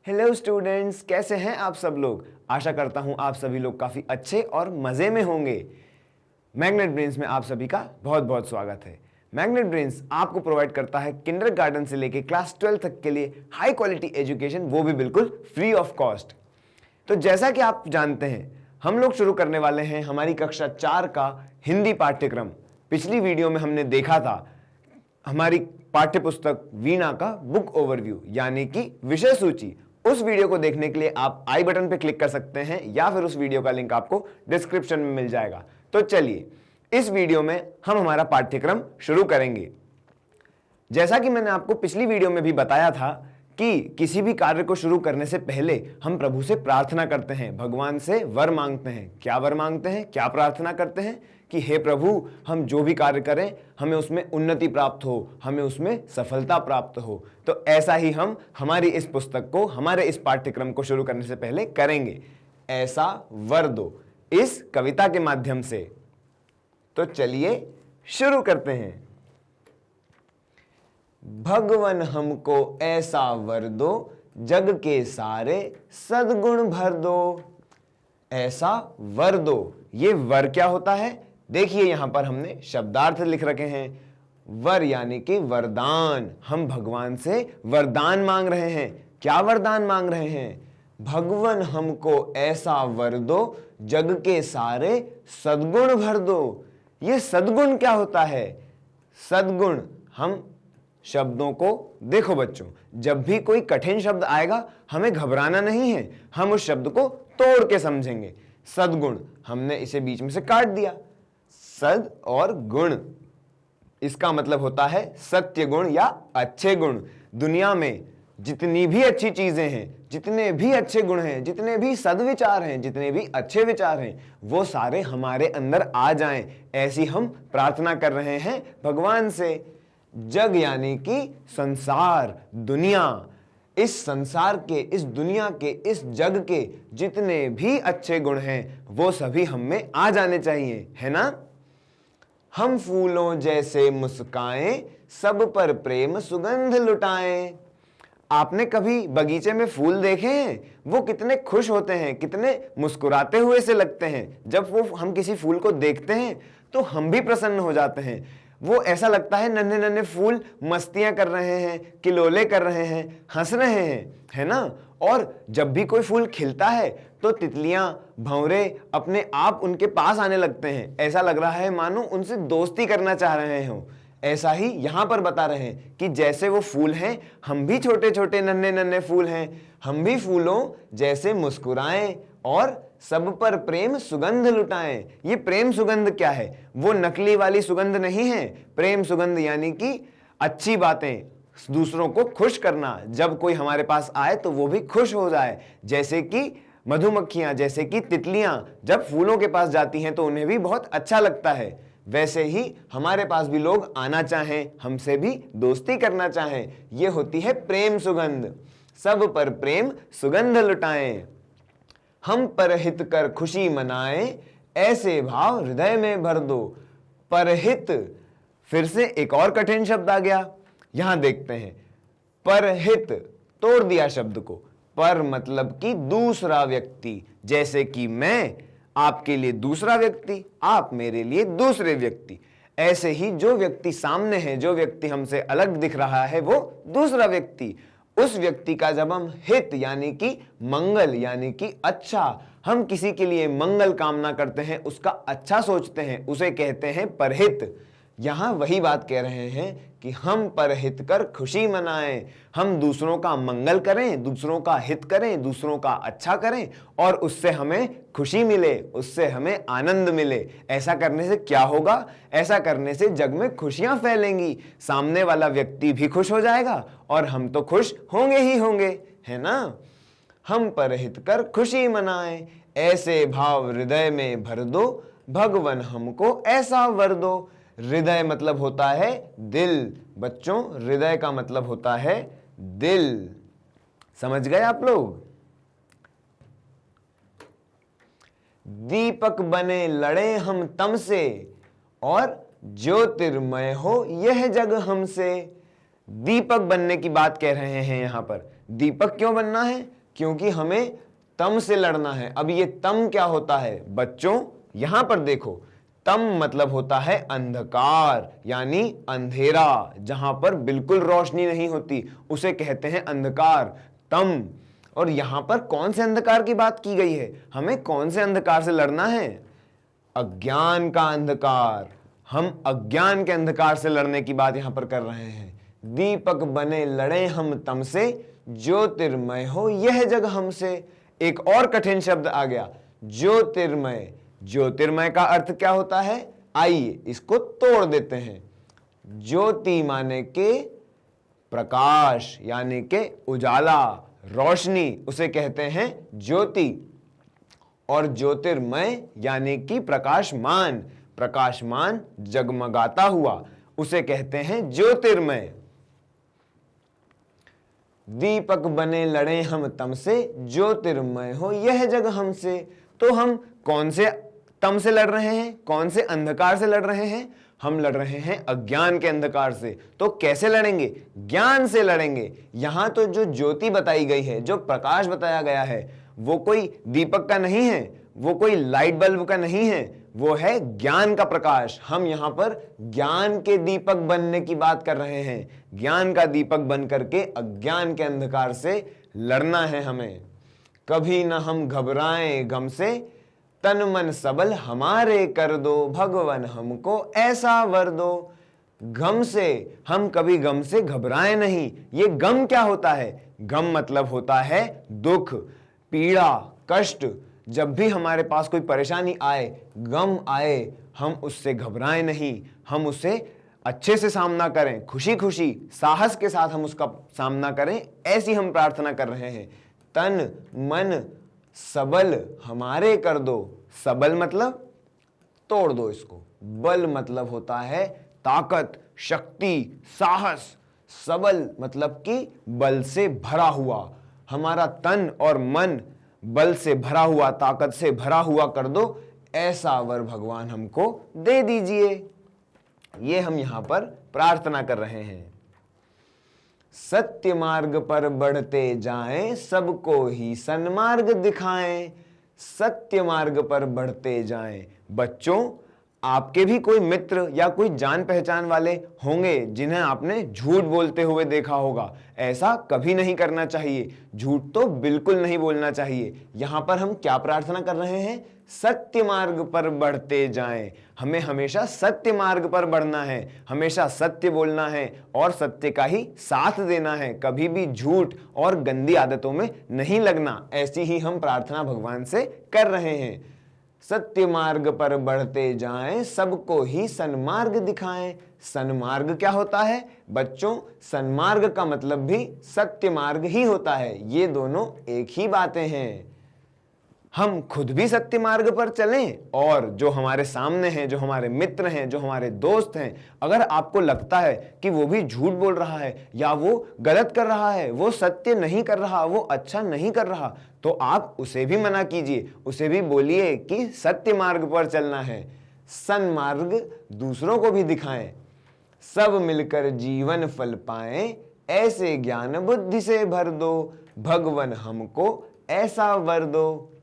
Hello students, कैसे हैं आप सब लोग। आशा करता हूं आप सभी लोग काफ़ी अच्छे और मज़े में होंगे। मैग्नेट ब्रेन्स में आप सभी का बहुत बहुत स्वागत है। मैग्नेट ब्रेन्स आपको प्रोवाइड करता है किंडरगार्टन से लेके क्लास 12 तक के लिए हाई क्वालिटी एजुकेशन, वो भी बिल्कुल फ्री ऑफ कॉस्ट। तो जैसा कि आप जानते हैं, हम लोग शुरू करने वाले हैं हमारी कक्षा 4 का हिंदी पाठ्यक्रम। पिछली वीडियो में हमने देखा था हमारी पाठ्य पुस्तक वीणा का बुक ओवरव्यू यानी कि विषय सूची। उस वीडियो को देखने के लिए आप आई बटन पे क्लिक कर सकते हैं या फिर उस वीडियो का लिंक आपको डिस्क्रिप्शन में मिल जाएगा। तो चलिए, इस वीडियो में हम हमारा पाठ्यक्रम शुरू करेंगे। जैसा कि मैंने आपको पिछली वीडियो में भी बताया था कि किसी भी कार्य को शुरू करने से पहले हम प्रभु से प्रार्थना करते हैं, भगवान से वर मांगते हैं। क्या वर मांगते हैं, क्या प्रार्थना करते हैं कि हे प्रभु, हम जो भी कार्य करें हमें उसमें उन्नति प्राप्त हो, हमें उसमें सफलता प्राप्त हो। तो ऐसा ही हम हमारी इस पुस्तक को, हमारे इस पाठ्यक्रम को शुरू करने से पहले करेंगे। ऐसा वर दो, इस कविता के माध्यम से। तो चलिए शुरू करते हैं। भगवन हमको ऐसा वर दो, जग के सारे सद्गुण भर दो। ऐसा वर दो, ये वर क्या होता है? देखिए, यहां पर हमने शब्दार्थ लिख रखे हैं। वर यानी कि वरदान। हम भगवान से वरदान मांग रहे हैं। क्या वरदान मांग रहे हैं? भगवन हमको ऐसा वर दो, जग के सारे सद्गुण भर दो। ये सद्गुण क्या होता है? सद्गुण, हम शब्दों को देखो बच्चों, जब भी कोई कठिन शब्द आएगा हमें घबराना नहीं है, हम उस शब्द को तोड़ के समझेंगे। सद्गुण, हमने इसे बीच में से काट दिया। सद और गुण, इसका मतलब होता है सत्य गुण या अच्छे गुण। दुनिया में जितनी भी अच्छी चीजें हैं, जितने भी अच्छे गुण हैं, जितने भी सद्विचार हैं, जितने भी अच्छे विचार हैं, वो सारे हमारे अंदर आ जाएं, ऐसी हम प्रार्थना कर रहे हैं भगवान से। जग यानी कि संसार, दुनिया। इस संसार के, इस दुनिया के, इस जग के जितने भी अच्छे गुण हैं वो सभी हम में आ जाने चाहिए, है ना। हम फूलों जैसे मुस्काएं, सब पर प्रेम सुगंध लुटाएं। आपने कभी बगीचे में फूल देखे हैं? वो कितने खुश होते हैं, कितने मुस्कुराते हुए से लगते हैं। जब वो हम किसी फूल को देखते हैं तो हम भी प्रसन्न हो जाते हैं। वो ऐसा लगता है नन्हे नन्हे फूल मस्तियां कर रहे हैं, किलोले कर रहे हैं, हंस रहे हैं, है ना। और जब भी कोई फूल खिलता है तो तितलियां, भंवरे अपने आप उनके पास आने लगते हैं। ऐसा लग रहा है मानो उनसे दोस्ती करना चाह रहे हो। ऐसा ही यहां पर बता रहे हैं कि जैसे वो फूल हैं, हम भी छोटे छोटे नन्हे नन्हे फूल हैं। हम भी फूलों जैसे मुस्कुराएं और सब पर प्रेम सुगंध लुटाएं। ये प्रेम सुगंध क्या है? वो नकली वाली सुगंध नहीं है। प्रेम सुगंध यानी कि अच्छी बातें, दूसरों को खुश करना। जब कोई हमारे पास आए तो वो भी खुश हो जाए। जैसे कि मधुमक्खियां, जैसे कि तितलियां जब फूलों के पास जाती हैं तो उन्हें भी बहुत अच्छा लगता है। वैसे ही हमारे पास भी लोग आना चाहें, हमसे भी दोस्ती करना चाहें, ये होती है प्रेम सुगंध। सब पर प्रेम सुगंध लुटाएं, हम परहित कर खुशी मनाएं, ऐसे भाव हृदय में भर दो। परहित, फिर से एक और कठिन शब्द आ गया। यहां देखते हैं, परहित, तोड़ दिया शब्द को। पर मतलब कि दूसरा व्यक्ति, जैसे कि मैं आपके लिए दूसरा व्यक्ति, आप मेरे लिए दूसरे व्यक्ति। ऐसे ही जो व्यक्ति सामने है, जो व्यक्ति हमसे अलग दिख रहा है, वो दूसरा व्यक्ति। उस व्यक्ति का जब हम हित यानी कि मंगल यानी कि अच्छा, हम किसी के लिए मंगल कामना करते हैं, उसका अच्छा सोचते हैं, उसे कहते हैं परहित। यहां वही बात कह रहे हैं कि हम परहित कर खुशी मनाएं। हम दूसरों का मंगल करें, दूसरों का हित करें, दूसरों का अच्छा करें और उससे हमें खुशी मिले, उससे हमें आनंद मिले। ऐसा करने से क्या होगा? ऐसा करने से जग में खुशियां फैलेंगी, सामने वाला व्यक्ति भी खुश हो जाएगा और हम तो खुश होंगे ही होंगे, है ना। हम परहित कर खुशी मनाएं, ऐसे भाव हृदय में भर दो। भगवन हमको ऐसा वर दो। हृदय मतलब होता है दिल। बच्चों, हृदय का मतलब होता है दिल। समझ गए आप लोग? दीपक बने लड़े हम तम से, और ज्योतिर्मय हो यह जग हमसे। दीपक बनने की बात कह रहे हैं यहां पर। दीपक क्यों बनना है? क्योंकि हमें तम से लड़ना है। अब ये तम क्या होता है बच्चों? यहां पर देखो, तम मतलब होता है अंधकार, यानी अंधेरा, जहां पर बिल्कुल रोशनी नहीं होती, उसे कहते हैं अंधकार, तम। और यहां पर कौन से अंधकार की बात की गई है? हमें कौन से अंधकार से लड़ना है? अज्ञान का अंधकार। हम अज्ञान के अंधकार से लड़ने की बात यहां पर कर रहे हैं। दीपक बने लड़े हम तम से, ज्योतिर्मय हो यह जग हमसे। एक और कठिन शब्द आ गया, ज्योतिर्मय। ज्योतिर्मय का अर्थ क्या होता है? आइए इसको तोड़ देते हैं। ज्योति माने के प्रकाश, यानी के उजाला, रोशनी, उसे कहते हैं ज्योति। और ज्योतिर्मय यानी कि प्रकाशमान, प्रकाशमान जगमगाता हुआ, उसे कहते हैं ज्योतिर्मय। दीपक बने लड़े हम तम से, ज्योतिर्मय हो यह जग हमसे। तो हम कौन से तम से लड़ रहे हैं? कौन से अंधकार से लड़ रहे हैं? हम लड़ रहे हैं अज्ञान के अंधकार से। तो कैसे लड़ेंगे? ज्ञान से लड़ेंगे। यहां तो जो ज्योति बताई गई है, जो प्रकाश बताया गया है, वो कोई दीपक का नहीं है, वो कोई लाइट बल्ब का नहीं है, वो है ज्ञान का प्रकाश। हम यहां पर ज्ञान के दीपक बनने की बात कर रहे हैं। ज्ञान का दीपक बन करके अज्ञान के अंधकार से लड़ना है हमें। कभी न हम घबराएं गम से, तन मन सबल हमारे कर दो, भगवान हमको ऐसा वर दो। गम से, हम कभी गम से घबराएं नहीं। ये गम क्या होता है? गम मतलब होता है दुख, पीड़ा, कष्ट। जब भी हमारे पास कोई परेशानी आए, गम आए, हम उससे घबराएं नहीं, हम उसे अच्छे से सामना करें, खुशी खुशी, साहस के साथ हम उसका सामना करें, ऐसी हम प्रार्थना कर रहे हैं। तन मन सबल हमारे कर दो। सबल मतलब तोड़ दो इसको। बल मतलब होता है ताकत, शक्ति, साहस। सबल मतलब कि बल से भरा हुआ। हमारा तन और मन बल से भरा हुआ, ताकत से भरा हुआ कर दो, ऐसा वर भगवान हमको दे दीजिए। ये हम यहां पर प्रार्थना कर रहे हैं। सत्य मार्ग पर बढ़ते जाएं, सबको ही सन्मार्ग दिखाएं। सत्य मार्ग पर बढ़ते जाएं। बच्चों, आपके भी कोई मित्र या कोई जान पहचान वाले होंगे जिन्हें आपने झूठ बोलते हुए देखा होगा। ऐसा कभी नहीं करना चाहिए। झूठ तो बिल्कुल नहीं बोलना चाहिए। यहां पर हम क्या प्रार्थना कर रहे हैं? सत्य मार्ग पर बढ़ते जाएं। हमें हमेशा सत्य मार्ग पर बढ़ना है, हमेशा सत्य बोलना है और सत्य का ही साथ देना है। कभी भी झूठ और गंदी आदतों में नहीं लगना। ऐसी ही हम प्रार्थना भगवान से कर रहे हैं। सत्य मार्ग पर बढ़ते जाएं, सबको ही सन्मार्ग दिखाएं। सन्मार्ग क्या होता है बच्चों? सन्मार्ग का मतलब भी सत्य मार्ग ही होता है। ये दोनों एक ही बातें हैं। हम खुद भी सत्य मार्ग पर चलें और जो हमारे सामने हैं, जो हमारे मित्र हैं, जो हमारे दोस्त हैं, अगर आपको लगता है कि वो भी झूठ बोल रहा है या वो गलत कर रहा है, वो सत्य नहीं कर रहा, वो अच्छा नहीं कर रहा, तो आप उसे भी मना कीजिए, उसे भी बोलिए कि सत्य मार्ग पर चलना है। सन्मार्ग दूसरों को भी दिखाएं। सब मिलकर जीवन फल पाएं, ऐसे ज्ञान बुद्धि से भर दो, भगवान हमको ऐसा वर दो।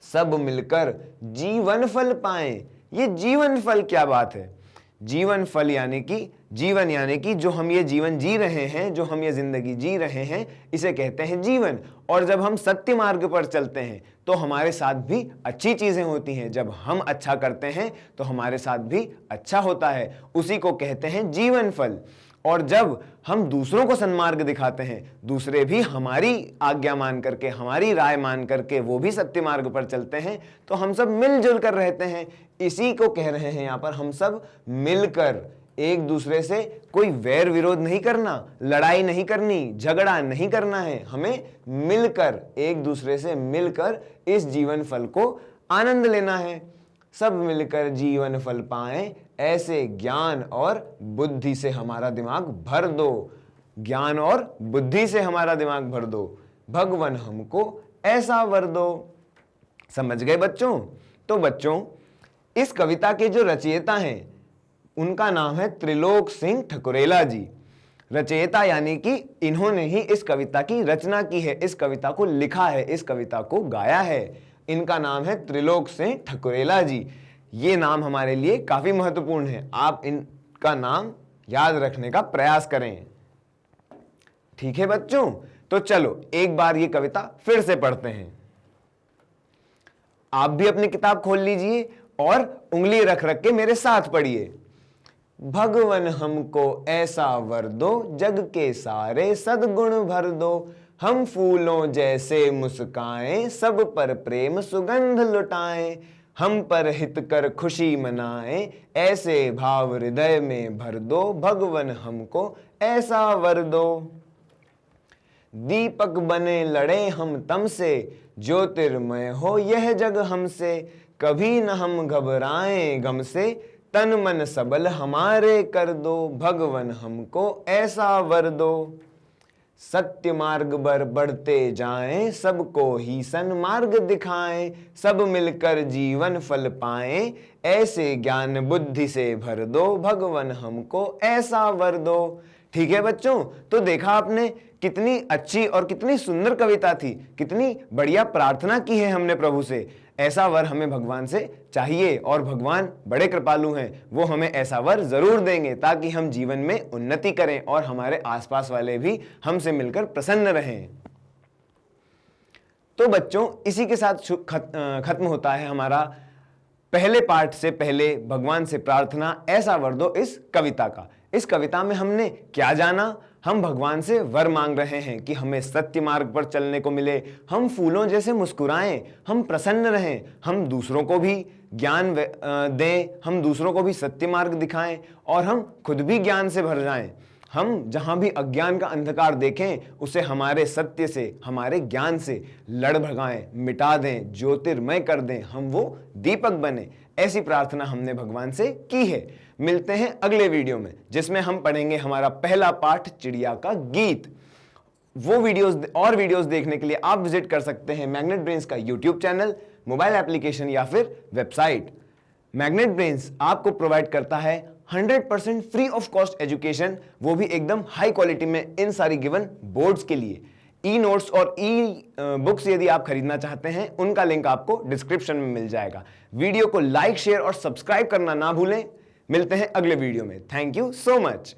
सब मिलकर जीवन फल पाएं। ये जीवन फल क्या बात है? जीवन फल यानी कि जीवन, यानी कि जो हम ये जीवन जी रहे हैं, जो हम ये जिंदगी जी रहे हैं, इसे कहते हैं जीवन। और जब हम सत्य मार्ग पर चलते हैं तो हमारे साथ भी अच्छी चीजें होती हैं। जब हम अच्छा करते हैं तो हमारे साथ भी अच्छा होता है, उसी को कहते हैं जीवन फल। और जब हम दूसरों को सन्मार्ग दिखाते हैं, दूसरे भी हमारी आज्ञा मान करके, हमारी राय मान करके वो भी सत्य मार्ग पर चलते हैं, तो हम सब मिलजुल कर रहते हैं। इसी को कह रहे हैं यहाँ पर, हम सब मिलकर, एक दूसरे से कोई वैर विरोध नहीं करना, लड़ाई नहीं करनी, झगड़ा नहीं करना है। हमें मिलकर, एक दूसरे से मिलकर इस जीवन फल को आनंद लेना है। सब मिलकर जीवन फल पाएं, ऐसे ज्ञान और बुद्धि से हमारा दिमाग भर दो। ज्ञान और बुद्धि से हमारा दिमाग भर दो, भगवान हमको ऐसा वर दो। समझ गए बच्चों? तो बच्चों, इस कविता के जो रचयिता हैं उनका नाम है त्रिलोक सिंह ठकुरेला जी। रचयिता यानी कि इन्होंने ही इस कविता की रचना की है, इस कविता को लिखा है, इस कविता को गाया है। इनका नाम है त्रिलोक सिंह ठकुरेला जी। ये नाम हमारे लिए काफी महत्वपूर्ण है, आप इनका नाम याद रखने का प्रयास करें। ठीक है बच्चों, तो चलो एक बार ये कविता फिर से पढ़ते हैं। आप भी अपनी किताब खोल लीजिए और उंगली रख रख के मेरे साथ पढ़िए। भगवन हमको ऐसा वर दो, जग के सारे सद्गुण भर दो। हम फूलों जैसे मुस्काएं, सब पर प्रेम सुगंध लुटाएं। हम पर हित कर खुशी मनाएं, ऐसे भाव हृदय में भर दो। भगवन हमको ऐसा वर दो। दीपक बने लड़े हम तम से, ज्योतिर्मय हो यह जग हमसे। कभी न हम घबराएं गम से, तन मन सबल हमारे कर दो। भगवन हमको ऐसा वर दो। सत्य मार्ग पर बढ़ते जाएं, सबको ही सन्मार्ग दिखाएं। सब मिलकर जीवन फल पाएं, ऐसे ज्ञान बुद्धि से भर दो। भगवन हमको ऐसा वर दो। ठीक है बच्चों, तो देखा आपने कितनी अच्छी और कितनी सुंदर कविता थी, कितनी बढ़िया प्रार्थना की है हमने प्रभु से। ऐसा वर हमें भगवान से चाहिए और भगवान बड़े कृपालु हैं, वो हमें ऐसा वर जरूर देंगे ताकि हम जीवन में उन्नति करें और हमारे आसपास वाले भी हमसे मिलकर प्रसन्न रहें। तो बच्चों, इसी के साथ खत्म होता है हमारा पहले पार्ट से पहले भगवान से प्रार्थना ऐसा वर दो इस कविता का। इस कविता में हमने क्या जाना? हम भगवान से वर मांग रहे हैं कि हमें सत्य मार्ग पर चलने को मिले, हम फूलों जैसे मुस्कुराएं, हम प्रसन्न रहें, हम दूसरों को भी ज्ञान दें, हम दूसरों को भी सत्य मार्ग दिखाएं और हम खुद भी ज्ञान से भर जाएं। हम जहां भी अज्ञान का अंधकार देखें उसे हमारे सत्य से, हमारे ज्ञान से लड़ भगाएं, मिटा दें, ज्योतिर्मय कर दें, हम वो दीपक बने। ऐसी प्रार्थना हमने भगवान से की है। मिलते हैं अगले वीडियो में जिसमें हम पढ़ेंगे हमारा पहला पाठ चिड़िया का गीत। वो वीडियोस देखने के लिए आप विजिट कर सकते हैं मैग्नेट ब्रेन्स का यूट्यूब चैनल, मोबाइल एप्लीकेशन या फिर वेबसाइट। मैग्नेट ब्रेन्स आपको प्रोवाइड करता है 100% फ्री ऑफ कॉस्ट एजुकेशन, वो भी एकदम हाई क्वालिटी में इन सारी गिवन बोर्ड्स के लिए। ई नोट्स और ई बुक्स यदि आप खरीदना चाहते हैं उनका लिंक आपको डिस्क्रिप्शन में मिल जाएगा। वीडियो को लाइक, शेयर और सब्सक्राइब करना ना भूलें। मिलते हैं अगले वीडियो में। Thank you so much.